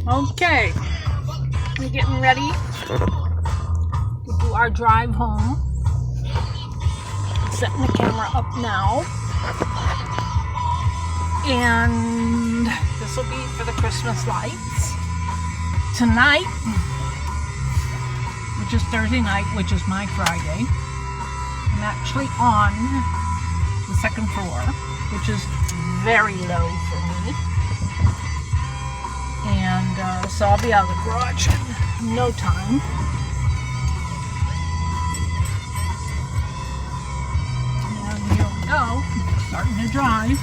Okay, we're getting ready to do our drive home. Setting the camera up now, and this will be for the Christmas lights tonight, which is Thursday night, which is my Friday. I'm actually on the second floor, which is very low for me, and so I'll be out of the garage in no time. Starting to drive.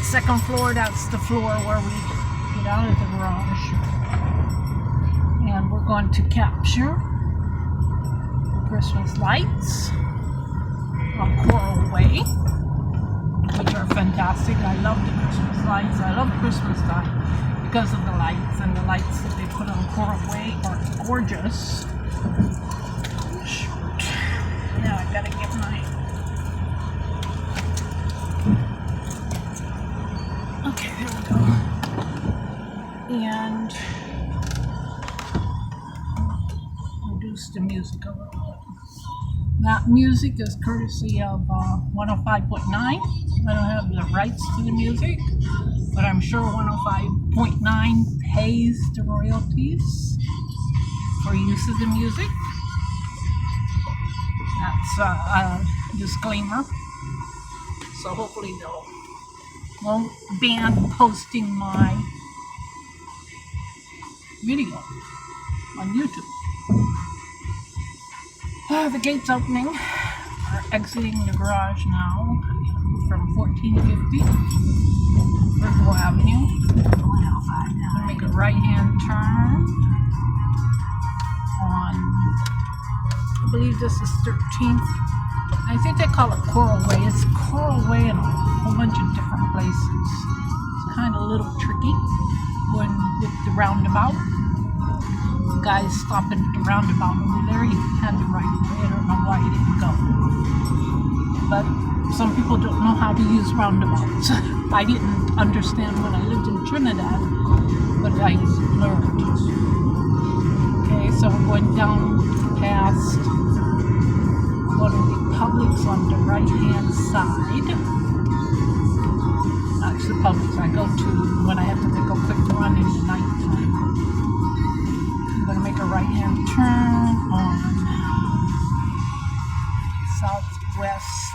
Second floor, that's the floor where we get out of the garage. And we're going to capture the Christmas lights on Coral Way, which are fantastic. I love the Christmas lights. I love Christmas time because of the lights, and the lights that they put on Coral Way are gorgeous. Shoot. Now I gotta get my... Okay, there we go. And reduce the music a little bit. That music is courtesy of 105.9. I don't have the rights to the music, but I'm sure 105.9 pays the royalties for use of the music. That's a disclaimer. So hopefully they'll won't ban posting my video on YouTube. The gate's opening. We're exiting the garage now from 1450 Virgil Avenue. I'm going to make a right-hand turn on, I believe this is 13th. I think they call it Coral Way. It's Coral Way in a whole bunch of different places. It's kind of a little tricky going with the roundabout. The guy's stopping at the roundabout over there. He had the right way. I don't know why he didn't go. But some people don't know how to use roundabouts. I didn't understand when I lived in Trinidad, but I learned. Okay, so we're going down past one of the Publix on the right-hand side. That's the Publix I go to when I have to take a quick run in the nighttime. I'm going to make a right-hand turn on Southwest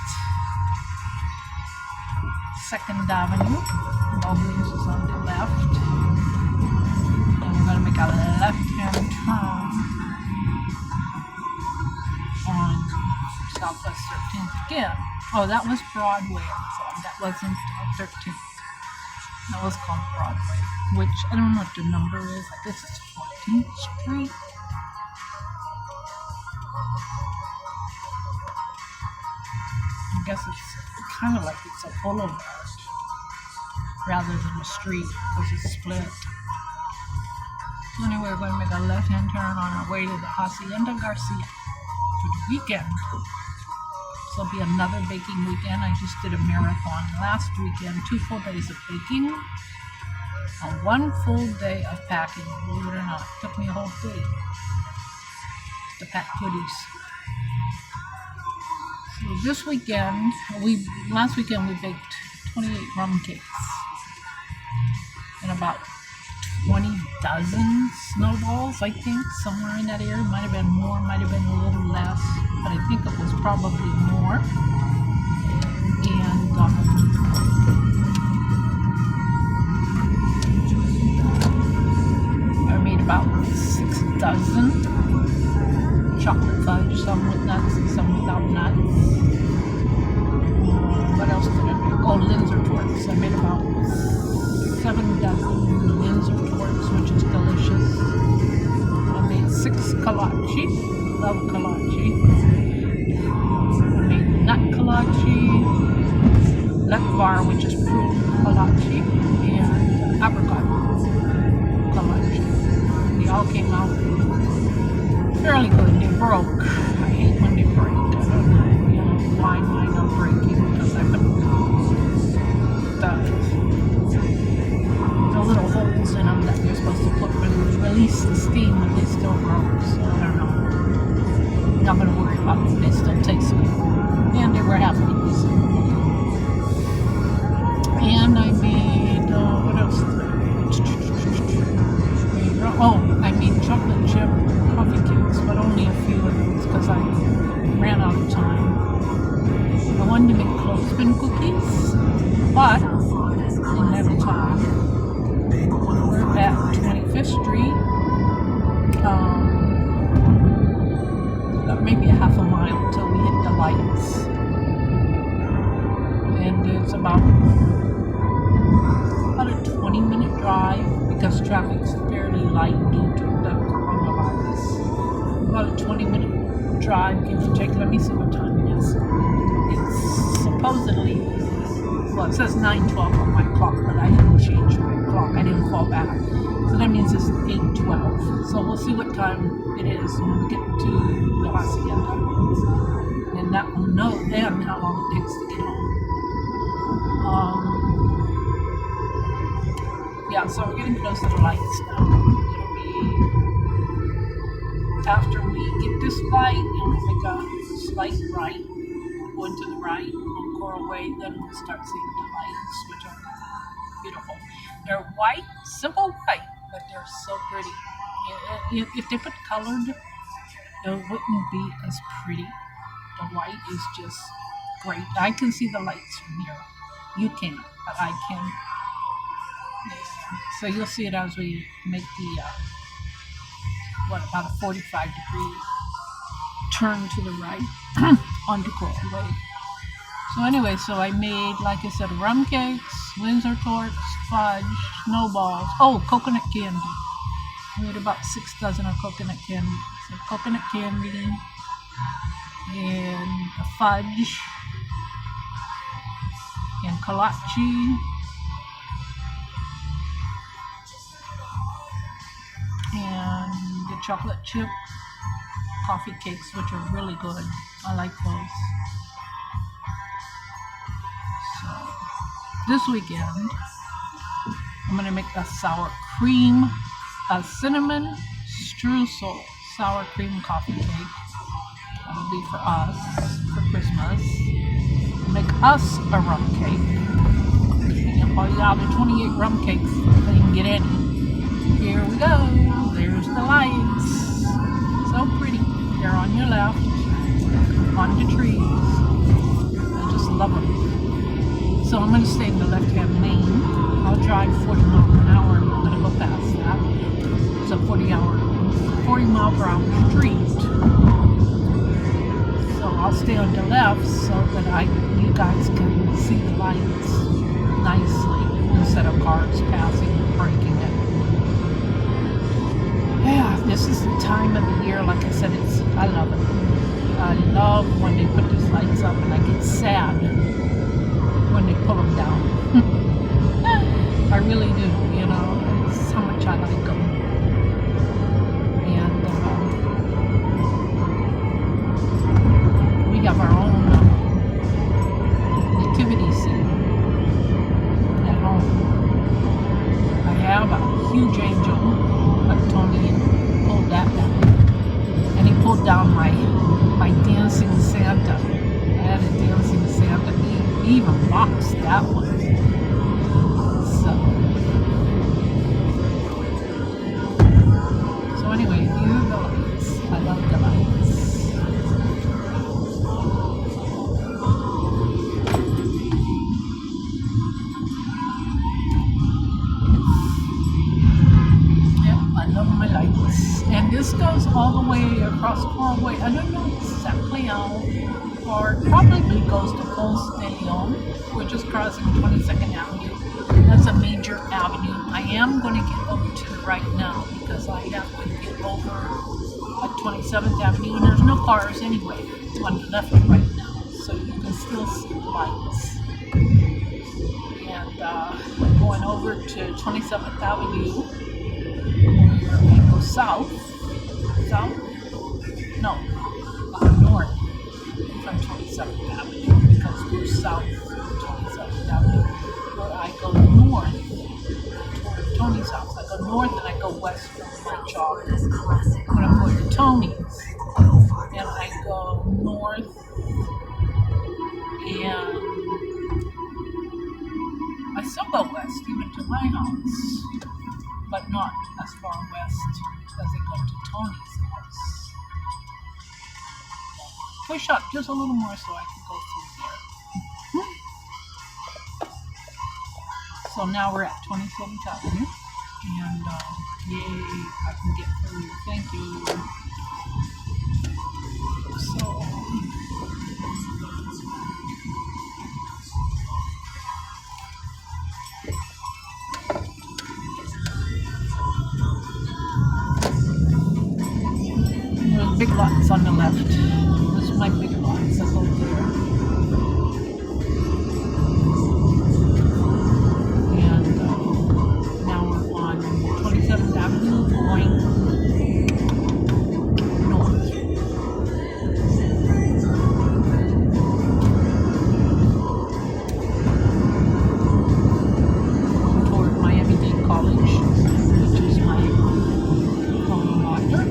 2nd Avenue. Publix is on the left. And we're going to make a left-hand turn on Southwest 13th again. Oh, that was Broadway. That wasn't 13th. That was called Broadway, which I don't know what the number is. I guess it's 14th Street. I guess it's kind of like it's a boulevard rather than a street because it's split. So anyway, we're going to make a left-hand turn on our way to the Hacienda Garcia for the weekend. This will be another baking weekend. I just did a marathon last weekend, 2 full days of baking, and 1 full day of packing. Believe it or not, it took me a whole day to pack goodies. So this weekend, last weekend we baked 28 rum cakes and about 20 dozen snowballs, I think, somewhere in that area. Might have been more, might have been a little less, but I think it was probably more. And I made about 6 dozen chocolate fudge, some with nuts and some without nuts. What else did I make? Oh, Linzer torts. I made about 7 dozen Linzer torts, which is delicious. I made 6 kolache. Love kolache. I made nut kolache, lekvar, which is prune kolache, and apricot kolache. They all came out fairly good. They broke. I hate when they break. I don't know why mine are breaking because I put the release the steam when they still grow. So I don't know. Not gonna worry about it. They still taste good. And they were halfway decent. And I made what else? I made chocolate chip coffee cakes, but only a few of those because I ran out of time. I wanted to make clothespin cookies, but didn't have time. We're at 25th Street. Maybe a half a mile till we hit the lights. And it's about a 20-minute drive because traffic's fairly light due to the coronavirus. About a 20-minute drive, give or take. Let me see what time it is. It's supposedly, well, it says 9:12 on my clock, but I didn't change my clock. I didn't fall back. So that means it's 8:12. So we'll see what time it is when we get to the hacienda. And that will know then how long it takes to get home. Yeah, so we're getting close to the lights now. It'll be after we get this light and we make a slight right, going to the right on Coral Way, then we'll start seeing the lights, which are beautiful. They're white, simple white, but they're so pretty. If they put colored, it wouldn't be as pretty. The white is just great. I can see the lights from here. You can't, but I can. So you'll see it as we make the, about a 45-degree turn to the right onto Coral Way. So anyway, so I made, like I said, rum cakes, Windsor torts, fudge, snowballs, coconut candy. I made about 6 dozen of coconut candy. So coconut candy and a fudge and kolache and the chocolate chip coffee cakes, which are really good. I like those. So this weekend I'm going to make a sour cream, a cinnamon streusel sour cream coffee cake. That'll be for us for Christmas. Make us a rum cake. And all you got are 28 rum cakes, so you can get any. Here we go. There's the lights. So pretty. They're on your left, on the trees. I just love them. So I'm going to stay in the left-hand lane. I'll drive 40 miles an hour. I'm not going to go past that. It's a 40-mile-per-hour street. So I'll stay on the left so that you guys can see the lights nicely instead of cars passing and breaking it. Yeah, this is the time of the year, like I said, I love it. I love when they put these lights up, and I get sad when they pull them down. I really do, it's how much I like them. And we have our own nativity scene at home. I have a huge angel, like Tony pulled that down. And he pulled down my dancing Santa. I had a dancing Santa. He even boxed that one. So anyway, these are the lights. I love the lights. Yep, I love my lights. And this goes all the way across Coral Way. I don't know exactly how far. It probably goes to Ponce de Leon. We're just crossing 22nd Avenue. That's a major avenue. I am going to get over to the right now because I have to get over at 27th Avenue, and there's no cars anyway. It's on the left right now, so you can still see the lights. And going over to 27th Avenue, where I go north from 27th Avenue because we're south of 27th Avenue. Where I go north toward Tony's house. I go north and I go west from my job. When I'm going to Tony's, and I go north and I still go west even to my house, but not as far west as I go to Tony's house. Push up just a little more so I can go through there. So now we're at 27th Avenue, and yay, I can get through. Thank you. So there's big lots on the left. This is my big lots that go there. And now we're on 27th Avenue going north. Toward Miami-Dade College, which is my alma mater.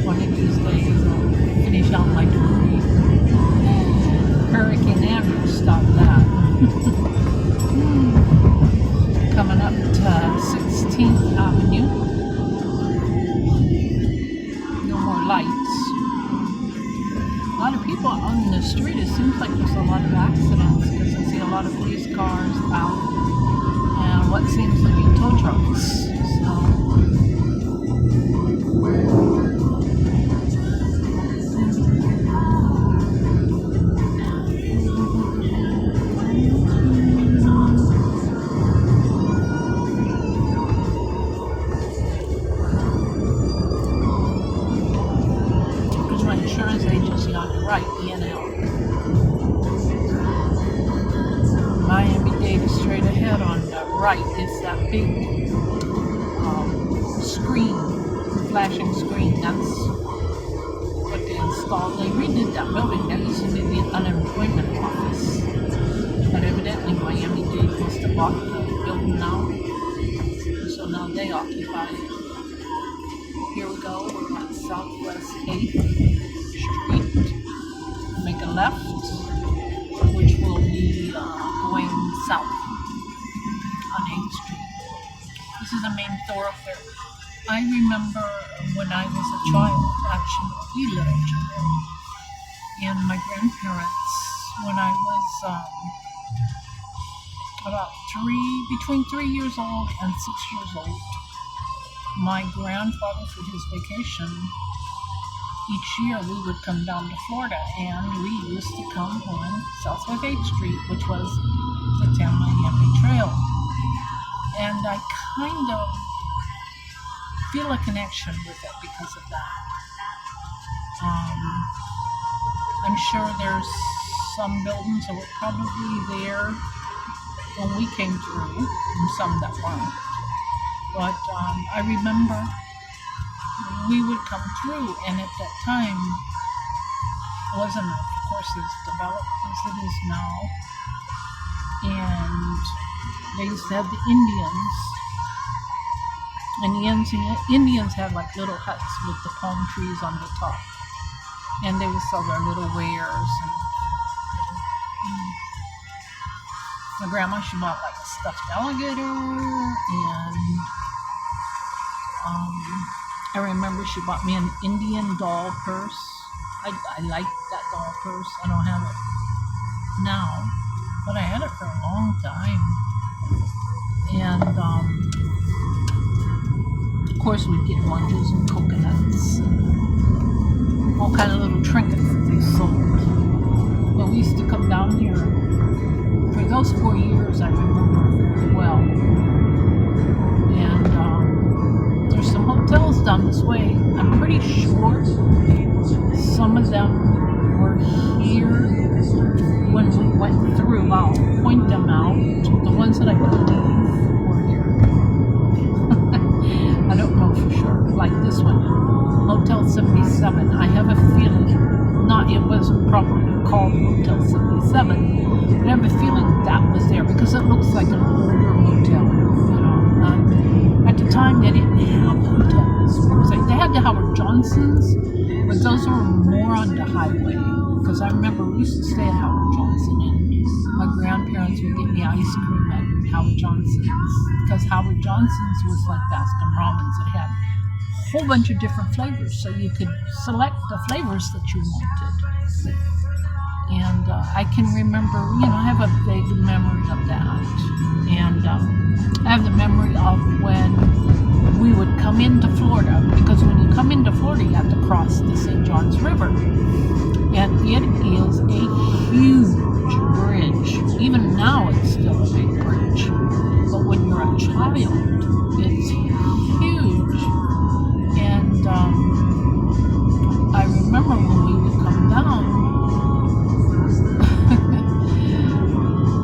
One of these days I'll finish out my degree. Hurricane Andrew stopped that. Coming up to 16th Avenue. No more lights. A lot of people on the street. It seems like there's a lot of accidents because I see a lot of police cars out and what seems to be tow trucks. Insurance agency on the right, E&L. Miami-Dade is straight ahead on the right. It's that big screen, flashing screen. That's what they installed. They redid that building. That used to be the unemployment office. But evidently Miami-Dade must have bought the building now. So now they occupy it. Here we go. We're on Southwest 8th. Make a left, which will be going south on 8th Street. This is a main thoroughfare. I remember when I was a child, actually, we lived and my grandparents, when I was between 3 years old and 6 years old, my grandfather, for his vacation, each year we would come down to Florida, and we used to come on Southwest 8th Street, which was the 10 Miami Trail. And I kind of feel a connection with it because of that. I'm sure there's some buildings that were probably there when we came through, and some that weren't. But I remember we would come through, and at that time, it wasn't, of course, as developed as it is now. And they used to have the Indians, and the Indians had like little huts with the palm trees on the top, and they would sell their little wares. And my grandma, she bought like a stuffed alligator, and I remember she bought me an Indian doll purse. I liked that doll purse. I don't have it now, but I had it for a long time. And of course we'd get lunches and coconuts, and all kind of little trinkets that they sold. But we used to come down here. For those 4 years I remember very well. And there's some hotels down this way. I'm pretty sure some of them were here when we went through. I'll point them out. The ones that I believe were here. I don't know for sure. Like this one, Hotel 77. I have a feeling, it wasn't properly called Hotel 77, but I have a feeling that was there because it looks like an older hotel. time they didn't have hotels. They had the Howard Johnsons, but those were more on the highway. Because I remember we used to stay at Howard Johnson, and my grandparents would get me ice cream at Howard Johnson's. Because Howard Johnson's was like Baskin Robbins. It had a whole bunch of different flavors, so you could select the flavors that you wanted. And I can remember, I have a vague memory of that. And I have the memory of when we would come into Florida, because when you come into Florida, you have to cross the St. Johns River. And it is a huge bridge. Even now, it's still a big bridge. But when you're a child, it's huge. And I remember when we would come down,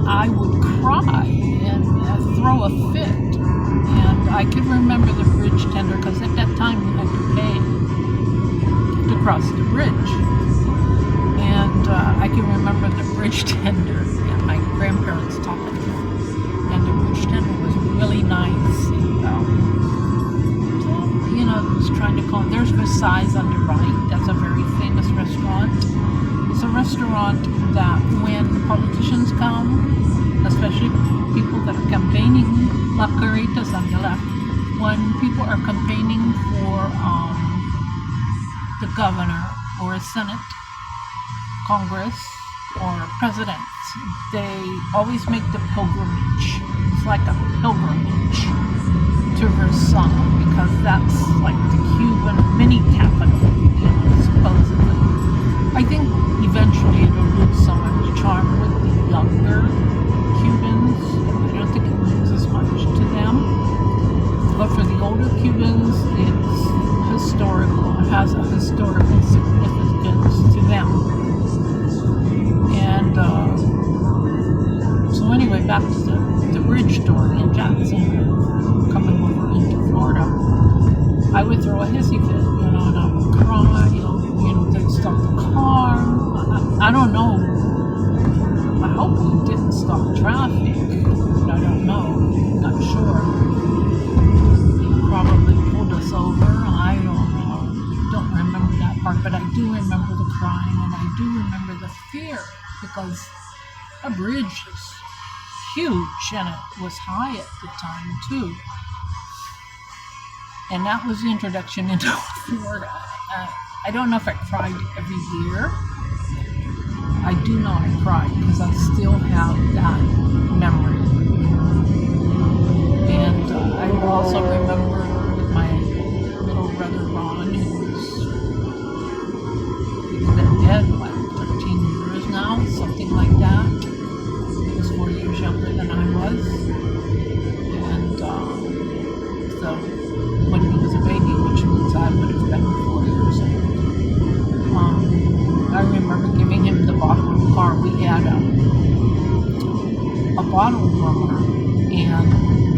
I would cry and throw a fit. And I could remember the bridge tender, because at that time you had to pay to cross the bridge. And I can remember the bridge tender and my grandparents talking to me. And the bridge tender was really nice. And, was trying to call. There's Versailles on the right. That's a very famous restaurant. It's a restaurant that when politicians come, especially people that are campaigning, La Carreta's on the left, when people are campaigning for the governor or a Senate, Congress, or presidents, they always make the pilgrimage. It's like a pilgrimage to Versailles, because that's like the Cuban mini capital, supposedly. I think eventually it'll lose some of its charm with the younger Cubans. I don't think it means as much to them. But for the older Cubans, it's historical. It has a historical significance to them. And so anyway, back to the bridge story in Jackson, coming over into Florida. I would throw a hissy fit, and I would cry, they'd stop the car. I don't know. I hope we didn't stop traffic. I don't know. Not sure. They probably pulled us over. I don't know. Don't remember that part, but I do remember the crying, and I do remember the fear, because a bridge is huge, and it was high at the time too. And that was the introduction into Florida. I don't know if I cried every year. I do know I cried, because I still have that memory. And I also remember my little brother Ron, he's been dead like 13 years now, something like that. He was 4 years younger than I was. And so when he was a baby, which means I would have been 4 years old. I remember giving him the bottle of the car. We had a bottle warmer, and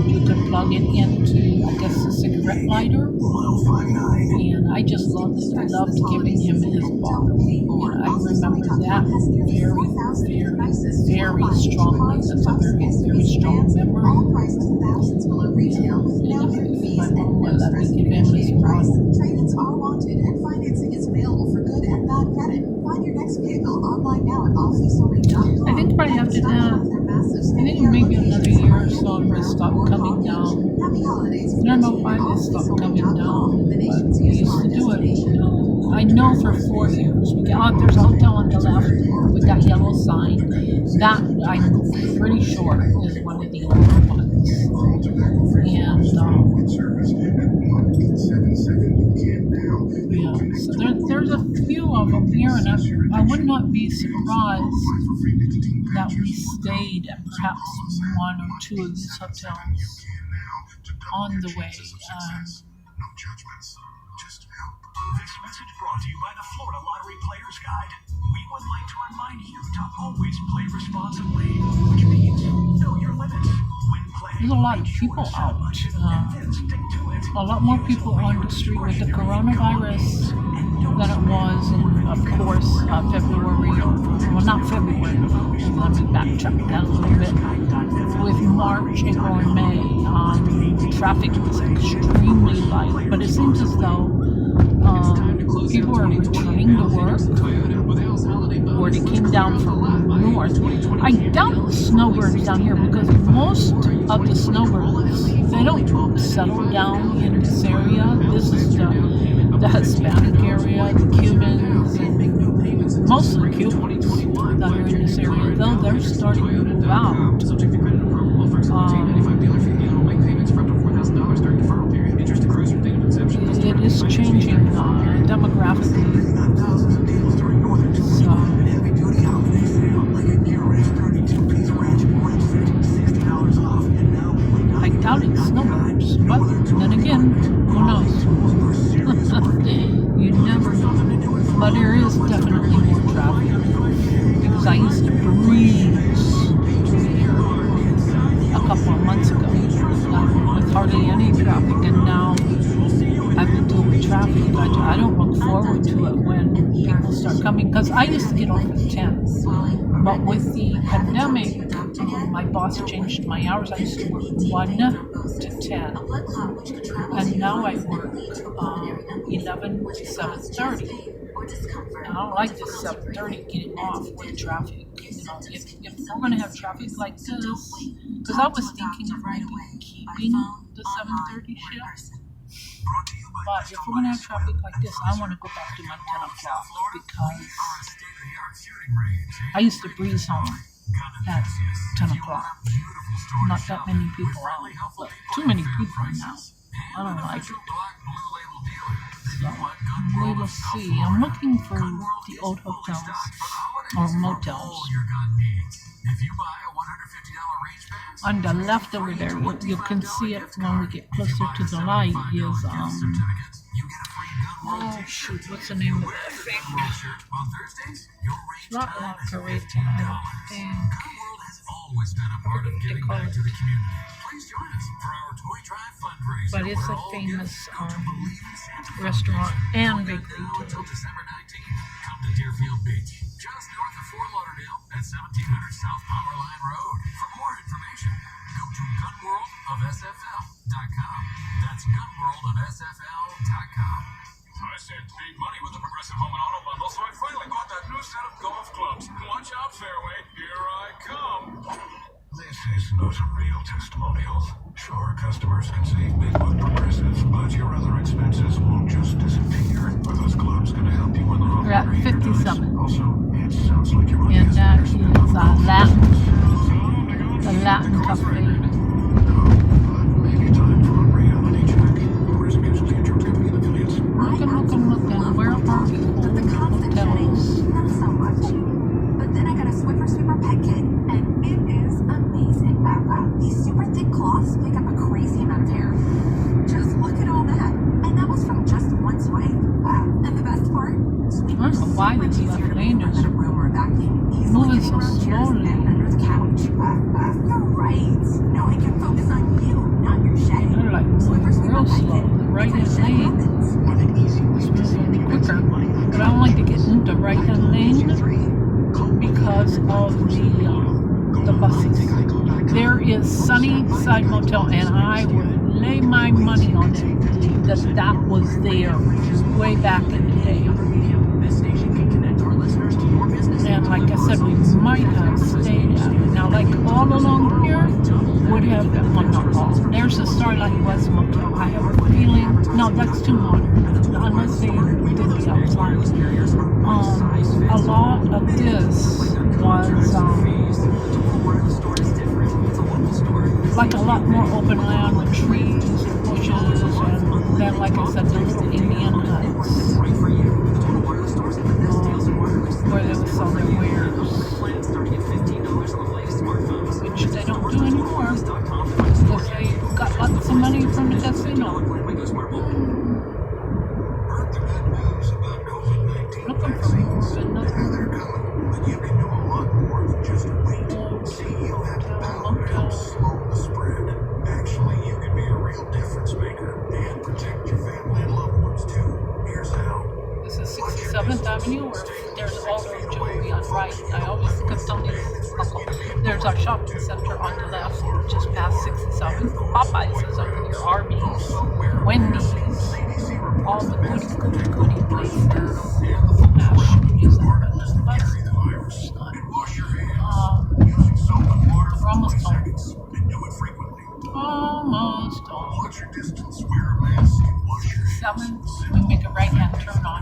you could plug it into, I guess, a cigarette lighter. And I just loved it. I loved giving him his bottle. And I remember that very, very, very strongly. That's a very, very strong memory. And my mom would let me give him his bottle. Trade-ins are wanted, and financing is available for good and bad credit. Find your next vehicle online now at allfleetsolely.com. I think right after that, I think maybe another year or so, they stopped coming down. I don't know why they stopped coming down, but we used to do it. I know for 4 years. There's a hotel on the left with that yellow sign. That, I'm pretty sure, is one of the older ones. And, so there's a few of them here, and I would not be surprised that we stayed at perhaps one or two of these hotels on the way. This message brought to you by the Florida Lottery Players Guide. We would like to remind you to always play responsibly, which means know your limits. When playing, there's a lot of people out. A lot more people on the street with the coronavirus. than it was in, of course, February. Well, not February. Let me backtrack that a little bit. With March, April, and May, traffic was extremely light. But it seems as though people are returning to work, or they came down from north. I doubt snowbirds down here because most of the snowbirds, they don't settle down in this area. This is the Hispanic area, the Cubans, and mostly Cubans that are in this area, though they're starting to move out. It is changing demographically. I doubt it's snowbirds, but then again, who knows? You never know. But there is definitely more traffic because I used to breeze through here a couple of months ago with hardly any traffic, and now I've been dealing with traffic. I don't look forward to it when people start coming because I used to get off at 10. But with the pandemic, my boss changed my hours. I used to work 1 to 10. And now I work 11 to 7:30. And I don't like this 7:30 getting off with traffic. You know, if we're going to have traffic like this, because I was thinking of maybe keeping the 7:30 shift. But if we're going to have traffic like this, I want to go back to my 10 o'clock because I used to breeze home at 10 o'clock. Not that many people out, but too many people now. I don't like it. So, we will see. I'm looking for the old hotels or motels. On the left over there, you can see it when we get closer to the light, is, oh shoot, what's the name of that thing? It's not Locker Rate, I think. But it's a famous restaurant and bakery too. Deerfield Beach, just north of Fort Lauderdale at 1700 South Powerline Road. For more information, go to gunworldofsfl.com. That's gunworldofsfl.com. I saved big money with the Progressive Home and Auto Bundle, so I finally bought that new set of golf clubs. Watch out, Fairway, here I come. This is not a real testimonial. Sure, customers can save big with Progressive, but your other expenses won't just disappear. Are those clubs going to help you in the long run? We're at 57. Also, it sounds like you're And that is the Latin Cafe. Maybe time for a reality check. Reservations and insurance company and affiliates. Looking. Where are we? Hotels. Not so much. But then I got a Swiffer Sweeper pet kit, and it is amazing. These super thick cloths pick up a crazy amount of hair. Just look at all that. And that was from just one swipe. And the best part? I don't know why these left laners Let a room or vacuum easily moving so getting around chairs slowly. and under the couch. You're right. Now I can focus on you, not your shed. They're like Swiffer moving Sweeper real pet slow. kit. The right hand It's a shed lane happens. is moving quicker. But I don't like to get into the right hand lane because of the buses. There is Sunnyside Motel, and I would lay my money on it that was there way back in the day. And like I said, we might have stayed at it. Now, like all along here would have been, well, not all. There's a Starlight West Motel. I have a feeling, no, that's too modern. Unless they did the outside. A lot of this was like a lot more open land with trees and bushes, and then, like I said, the little Indian huts where they would sell their wares, which they don't do anymore because they got lots of money from the casino. Looking for more, but nothing. But you can do a lot more than just wait. CEO had the power to help slow the spread. Actually, you can be a real difference maker and protect your family and loved ones too. Here's how. This is Avenue, or there's Aldo Jewelry on right. I always think of Tony's uncle. There's our shopping center on the left, just past 67. Popeyes is over here. Arby's, Wendy's, all the goody places. We're almost home. Almost home. 7, we make a right-hand turn on.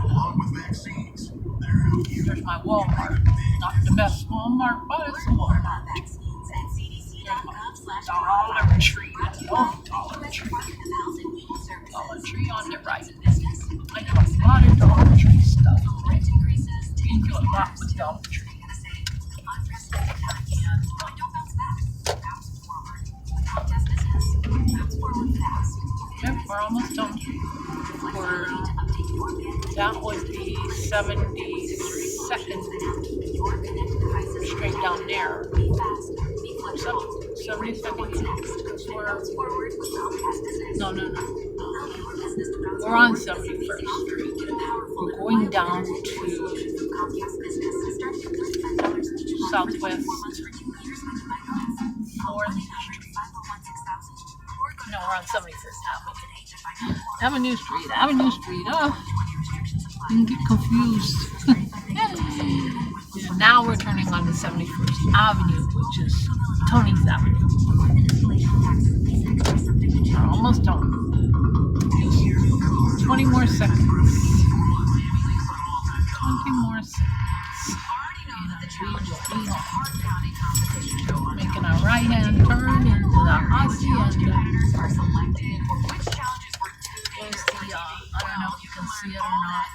There's my Walmart. Not the best Walmart, but it's a Walmart. There's my Dollar Tree. Oh, Dollar Tree. Dollar Tree on the right. I do a lot of Dollar Tree stuff. You can do a lot with Dollar Tree. Yep, we're almost done. That would be 72nd straight down there. 72nd. No. We're on 71st Street. We're going down to Southwest 4th Street. No, we're on 71st Avenue Street. Oh, you can get confused. And now we're turning on the 71st Avenue, which is Tony's Avenue. We're almost done. 20 more seconds. 20 more seconds. Making a right-hand turn into the hacienda. There's the, I don't know if you can see it or not.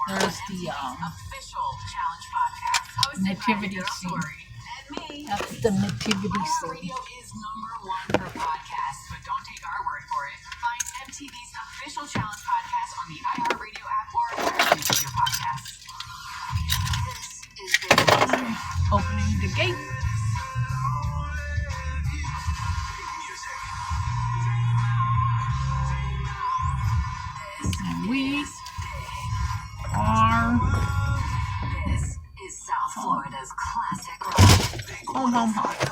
There's the nativity scene. That's the nativity scene. MTV's official challenge podcast on the iHeartRadio app or wherever you get your podcasts. This is Big Music. Opening the gate. And we are. This is South Florida's classic rock. Home.